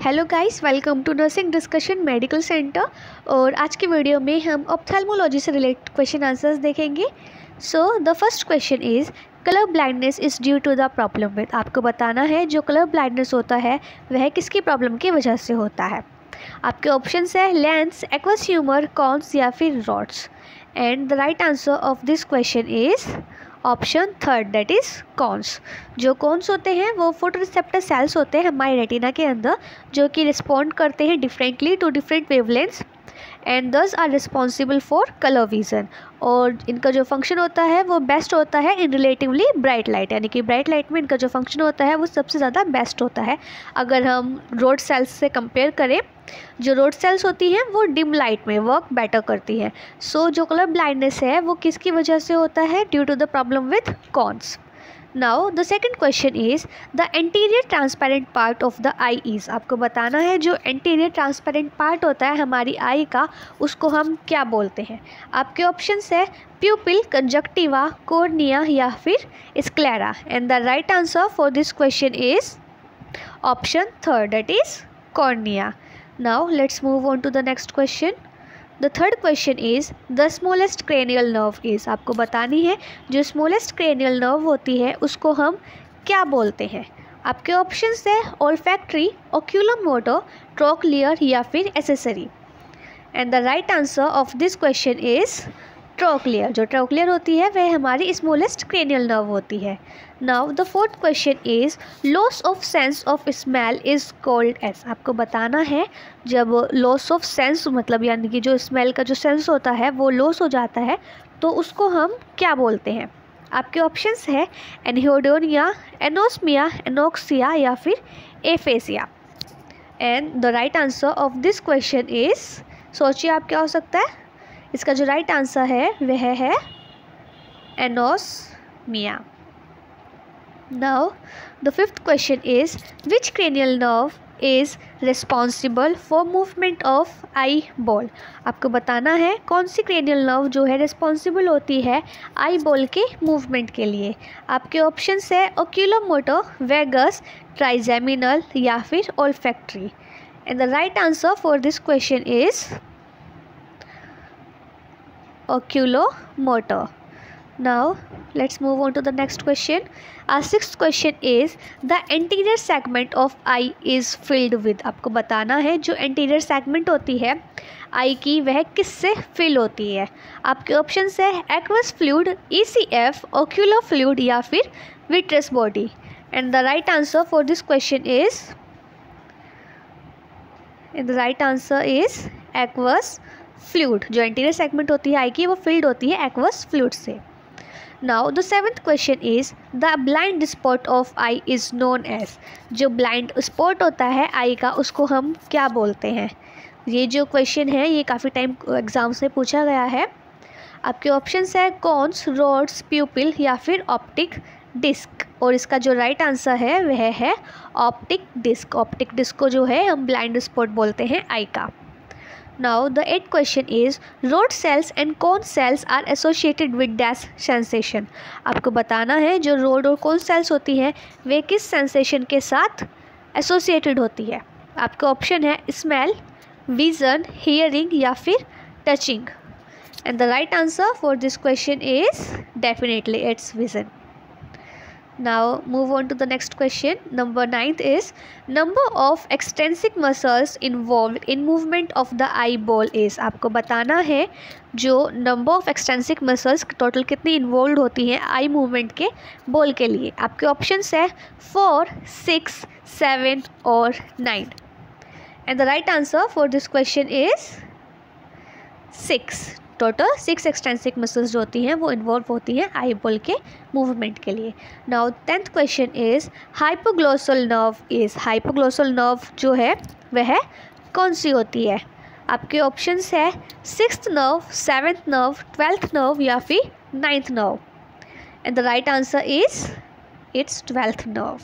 Hello guys, welcome to nursing discussion medical centre. और आज की वीडियो में हम ऑप्थेल्मोलॉजी से रिलेटेड क्वेश्चन आंसर्स देखेंगे। So the first question is colour blindness is due to the problem with. आपको बताना है जो कलर ब्लाइंडनेस होता है वह किसकी प्रॉब्लम की वजह से होता है। आपके ऑप्शंस है लेंस, एक्वस ह्यूमर, कॉन्स या फिर rods. And the right answer of this question is option third, that is cons. जो कॉन्स होते हैं वो फोटोरिसेप्टर सेल्स होते हैं हमारे रेटिना के अंदर, जो कि रिस्पॉन्ड करते हैं differently to different wavelengths and these are responsible for colour vision. और इनका जो फंक्शन होता है वो बेस्ट होता है इन रिलेटिवली ब्राइट लाइट, यानी कि ब्राइट लाइट में इनका जो फंक्शन होता है वो सबसे ज़्यादा बेस्ट होता है अगर हम रोड सेल्स से कंपेयर करें। जो रोड सेल्स होती हैं वो डिम लाइट में वर्क बेटर करती हैं। सो जो कलर ब्लाइंडनेस है वो किसकी वजह से होता है? Due to the problem with cones. Now the second question is the anterior transparent part of the eye is. आपको बताना है जो एंटीरियर ट्रांसपेरेंट पार्ट होता है हमारी आई का, उसको हम क्या बोलते हैं। आपके ऑप्शंस है प्यूपिल, कंजक्टिवा, कॉर्निया या फिर sclera. And the right answer for this question is option third, that is cornea. Now let's move on to the next question. The third question is the smallest cranial nerve is. आपको बतानी है जो smallest cranial nerve होती है उसको हम क्या बोलते हैं। आपके ऑप्शंस है olfactory, oculomotor, trochlear या फिर accessory. And the right answer of this question is trochlear. जो ट्रोक्लियर होती है वह हमारी स्मॉलेस्ट क्रेनियल नर्व होती है। Now the fourth question is loss of sense of smell is called as. आपको बताना है जब लॉस ऑफ सेंस मतलब यानी कि जो स्मेल का जो सेंस होता है वो लॉस हो जाता है तो उसको हम क्या बोलते हैं। आपके ऑप्शंस है एनहियोडोनिया, एनोस्मिया, एनोक्सिया या फिर aphasia. And the right answer of this question is, सोचिए आप क्या हो सकता है। इसका जो राइट आंसर है वह है anosmia. Now the fifth question is which cranial nerve is responsible for movement of eye ball. आपको बताना है कौन सी क्रेनियल नर्व जो है रिस्पॉन्सिबल होती है आई बॉल के मूवमेंट के लिए। आपके ऑप्शंस है ओक्यूलोमोटर, वेगस, ट्राइजेमिनल या फिर olfactory. And the right answer for this question is oculomotor. Now let's move on to the next question. Our sixth question is the anterior segment of eye is filled with. आपको बताना है जो anterior segment होती है eye की वह किससे fill होती है। आपके ऑप्शंस है aqueous fluid, ECF, ocular fluid या फिर vitreous body. And the right answer for this question is aqueous fluid. जो एंटीरियर सेगमेंट होती है आई की वो फिल्ड होती है एक्वस फ्लूइड से। Now the seventh question is the blind spot of eye is known as. जो blind spot होता है आई का उसको हम क्या बोलते हैं। ये जो क्वेश्चन है ये काफ़ी टाइम एग्जाम से पूछा गया है। आपके ऑप्शंस है कॉन्स, रोड्स, प्यूपिल या फिर ऑप्टिक डिस्क। और इसका जो राइट आंसर है वह है ऑप्टिक डिस्क। ऑप्टिक डिस्क को जो है हम ब्लाइंड स्पॉट बोलते हैं आई का। Now the eighth question is rod cells and cone cells are associated with dash sensation. आपको बताना है जो रोड और कोन सेल्स होती हैं वे किस सेंसेशन के साथ एसोसिएटेड होती है। आपका ऑप्शन है स्मेल, विजन, हियरिंग या फिर touching. And the right answer for this question is definitely it's vision. Now move on to the next question. Number 9th is number of extrinsic muscles involved in movement of the eyeball is. आपको बताना है जो number of extrinsic muscles total कितनी involve होती हैं eye movement के ball के लिए। आपके ऑप्शंस है 4, 6, 7 और 9. And the right answer for this question is 6. Total 6 extrinsic muscles जो होती हैं वो इन्वॉल्व होती हैं आई बॉल के मूवमेंट के लिए। Now 10th question is hypoglossal nerve is. Hypoglossal nerve जो है वह कौन सी होती है। आपके ऑप्शंस है 6th nerve, 7th nerve, 12th nerve या फिर 9th nerve. And the right answer is it's 12th nerve.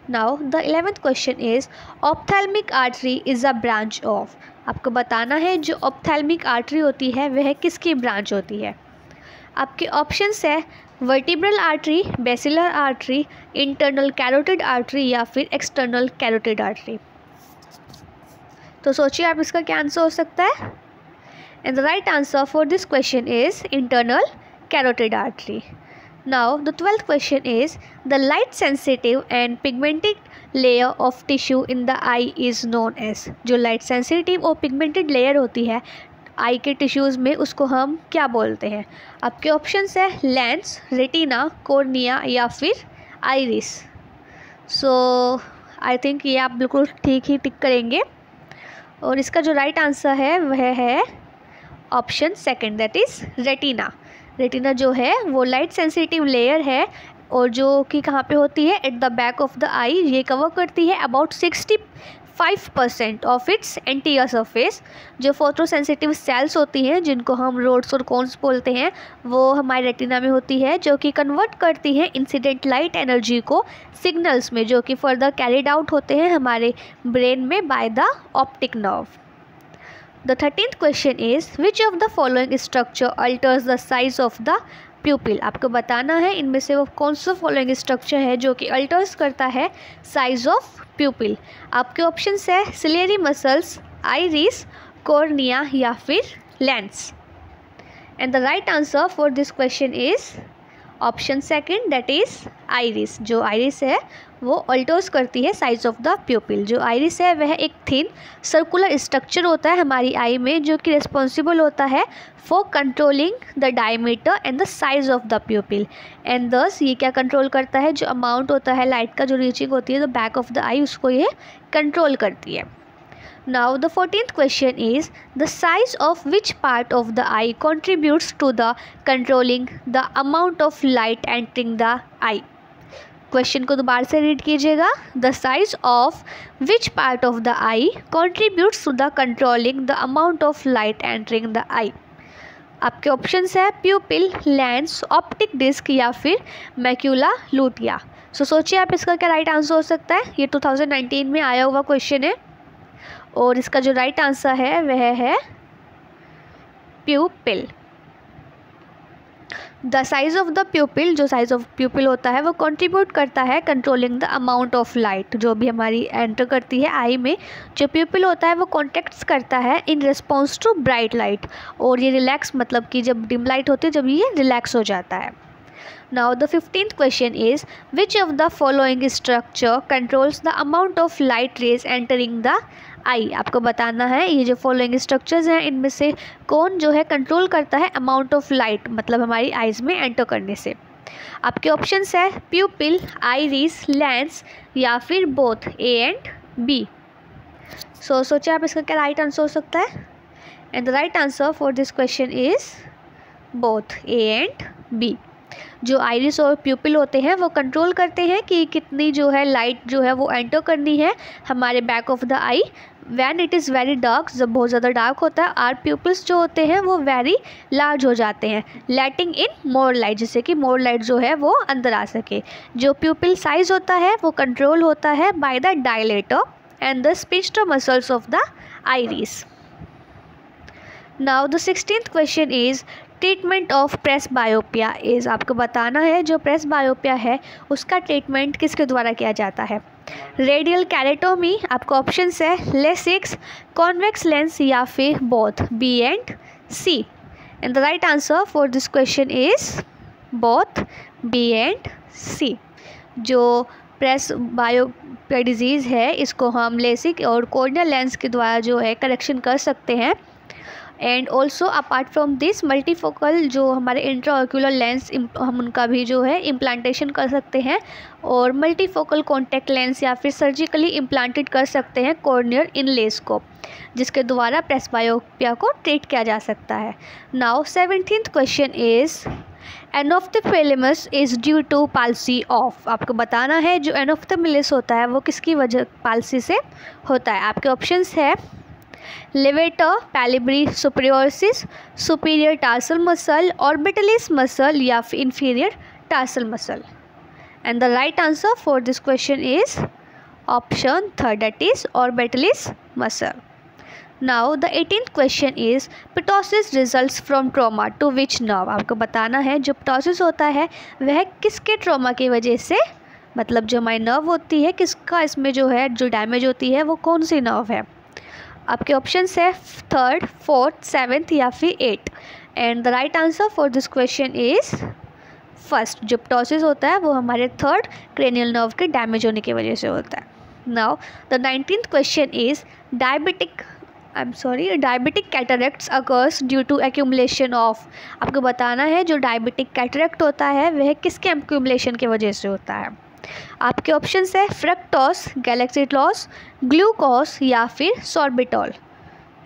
Now the 11th question is ophthalmic artery is a branch of. आपको बताना है जो ऑप्थेल्मिक आर्टरी होती है वह किसकी ब्रांच होती है। आपके ऑप्शंस है vertebral artery, basilar artery, internal carotid artery या फिर एक्सटर्नल कैरोटिड आर्टरी। तो सोचिए आप इसका क्या आंसर हो सकता है। And the right answer for this question is internal carotid artery. Now the 12th question is the light sensitive and pigmented layer of tissue in the eye is known as. जो light sensitive और pigmented layer होती है आई के tissues में, उसको हम क्या बोलते हैं। आपके ऑप्शंस है लेंस, रेटिना, कॉर्निया या फिर आइरिस। सो आई थिंक ये आप बिल्कुल ठीक ही टिक करेंगे और इसका जो राइट आंसर है वह है option second, that is retina. Retina जो है वो लाइट सेंसिटिव लेयर है और जो कि कहाँ पे होती है, at the back of the eye. ये कवर करती है about 65% of its anterior surface. जो फोटो सेंसिटिव सेल्स होती हैं जिनको हम रोड्स और कोन्स बोलते हैं, वो हमारे रेटिना में होती है, जो कि कन्वर्ट करती हैं इंसिडेंट लाइट एनर्जी को सिग्नल्स में, जो कि फर्दर कैरिड आउट होते हैं हमारे ब्रेन में by the optic nerve. The 13th question is which of the following structure alters the size of the pupil। आपको बताना है इनमें से वो कौन सा फॉलोइंग स्ट्रक्चर है जो कि अल्टर्स करता है साइज ऑफ प्यूपिल। आपके ऑप्शंस है सिलियरी मसल्स, आइरिस, कॉर्निया या फिर lens. And the right answer for this question is option second, that is iris. जो आइरिस है वो अल्टर्स करती है साइज ऑफ द प्यूपिल। जो आइरिस है वह एक थिन सर्कुलर स्ट्रक्चर होता है हमारी आई में, जो कि रिस्पॉन्सिबल होता है for controlling the diameter and the size of the प्यूपिल। And दस ये क्या कंट्रोल करता है, जो अमाउंट होता है लाइट का जो रीचिंग होती है द बैक ऑफ द आई, उसको ये कंट्रोल करती है। Now the 14th question is the size of which part of the eye contributes to the controlling the amount of light entering the eye। Question को दोबारा से read कीजिएगा। The size of which part of the eye contributes to the controlling the amount of light entering the eye. आपके options है प्यूपिल, lens, optic disc या फिर macula लूटिया। सो सोचिए आप इसका क्या राइट आंसर हो सकता है। ये 2019 में आया हुआ क्वेश्चन है और इसका जो राइट आंसर है वह है प्यूपिल। द साइज ऑफ द प्यूपिल, जो साइज ऑफ प्यूपिल होता है वो कंट्रीब्यूट करता है controlling the amount of light जो भी हमारी एंटर करती है आई में। जो प्यूपिल होता है वो कॉन्टेक्ट्स करता है in response to bright light, और ये रिलैक्स मतलब कि जब डिम लाइट होती है जब ये रिलैक्स हो जाता है। Now the 15th question is which of the following structure controls the amount of light rays entering the eye। आपको बताना है ये जो फॉलोइंग स्ट्रक्चर्स हैं इनमें से कौन जो है कंट्रोल करता है अमाउंट ऑफ लाइट, मतलब हमारी आइज़ में एंटर करने से। आपके ऑप्शंस है प्यूपिल, आइरिस, लेंस या फिर both A and B. So सोचिए आप इसका क्या राइट आंसर हो सकता है। And the right answer for this question is both A and B. जो आइरिस और प्यूपिल होते हैं वो कंट्रोल करते हैं कि कितनी जो है लाइट जो है वो एंटर करनी है हमारे back of the I when it is very dark. जब बहुत ज़्यादा डार्क होता है आर प्यूपिल्स जो होते हैं वो वेरी लार्ज हो जाते हैं, लेटिंग इन मोर लाइट, जिससे कि मोर लाइट जो है वो अंदर आ सके। जो प्यूपिल साइज होता है वो कंट्रोल होता है by the dilator and the sphincter muscles of the iris. Now the 16th question is treatment of presbyopia is. आपको बताना है जो प्रेसबायोपिया है उसका ट्रीटमेंट किसके द्वारा किया जाता है। रेडियल कैरेटोमी, आपको ऑप्शंस है लेसिक्स, कॉन्वेक्स लेंस या फिर both, B and C. And the right answer for this question is both, B and C. जो प्रेसबायोपिया डिजीज़ है इसको हम लेसिक और कॉर्नियल लेंस के द्वारा जो है करेक्शन कर सकते हैं। And also apart from this multifocal जो हमारे इंट्राऑक्यूलर लेंस हम उनका भी जो है इम्प्लांटेशन कर सकते हैं, और मल्टीफोकल कॉन्टैक्ट लेंस या फिर सर्जिकली इम्प्लांटेड कर सकते हैं कॉर्नियर इनलेस को, जिसके द्वारा प्रेसबायोपिया को ट्रीट किया जा सकता है। Now 17th question is enophthalmos is due to palsy of. आपको बताना है जो एनोफ्थेल्मिस होता है वो किसकी वजह पाल्सी से होता है। आपके ऑप्शंस है levator palpebrae superioris, superior tarsal muscle, orbitalis muscle या फिर inferior tarsal muscle. And the right answer for this question is option third, that is orbitalis muscle. Now the 18th question is ptosis results from trauma to which nerve. आपको बताना है जो पिटोसिस होता है वह किसके ट्रॉमा की वजह से, मतलब जो हमारी नर्व होती है किसका इसमें जो है जो डैमेज होती है वो कौन सी नर्व है। आपके ऑप्शन है 3rd, 4th, 7th या फिर 8th। And the right answer for this question is first. जो प्टोसिस होता है वो हमारे 3rd क्रेनियल नर्व के डैमेज होने की वजह से होता है। Now the 19th question is diabetic cataracts occurs due to accumulation of. आपको बताना है जो डायबिटिक कैटरेक्ट होता है वह किसके एक्यूमुलेशन की वजह से होता है। आपके ऑप्शंस है फ्रक्टोस, गैलेक्सिटोस, ग्लूकोस या फिर sorbitol.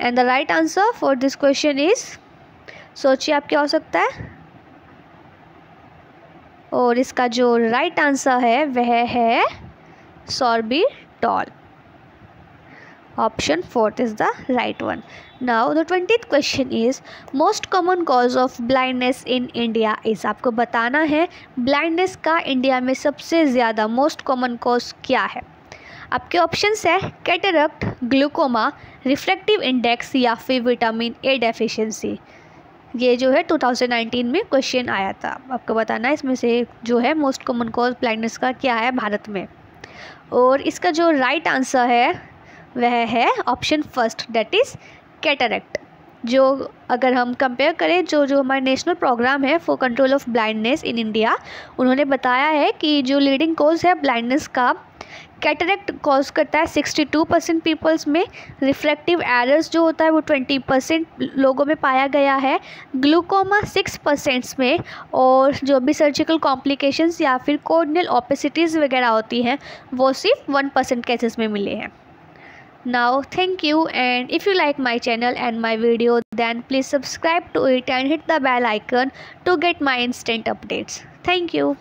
And the right answer for this question is, सोचिए आप क्या हो सकता है। और इसका जो राइट आंसर है वह है sorbitol. Option 4th is the right one. Now the 20th question is most common cause of blindness in India is। आपको बताना है blindness का इंडिया में सबसे ज़्यादा most common cause क्या है। आपके ऑप्शंस है कैटरैक्ट, ग्लूकोमा, रिफ्रैक्टिव इंडेक्स या फिर विटामिन ए डेफिशिएंसी। ये जो है 2019 में क्वेश्चन आया था। आपको बताना है इसमें से जो है मोस्ट कॉमन कॉज ब्लाइंडनेस का क्या है भारत में। और इसका जो राइट आंसर है वह है option first, that is cataract. जो अगर हम कंपेयर करें जो हमारा नेशनल प्रोग्राम है for control of blindness in India, उन्होंने बताया है कि जो लीडिंग कॉज है ब्लाइंडनेस का कैटरैक्ट कॉज करता है 62% पीपल्स में। रिफ्रैक्टिव एरर्स जो होता है वो 20% लोगों में पाया गया है। ग्लूकोमा 6% में। और जो भी सर्जिकल कॉम्प्लिकेशंस या फिर कॉर्नियल ओपेसिटीज़ वगैरह होती हैं वो सिर्फ 1% केसेस में मिले हैं। Now thank you, and if you like my channel and my video then please subscribe to it and hit the bell icon to get my instant updates. Thank you.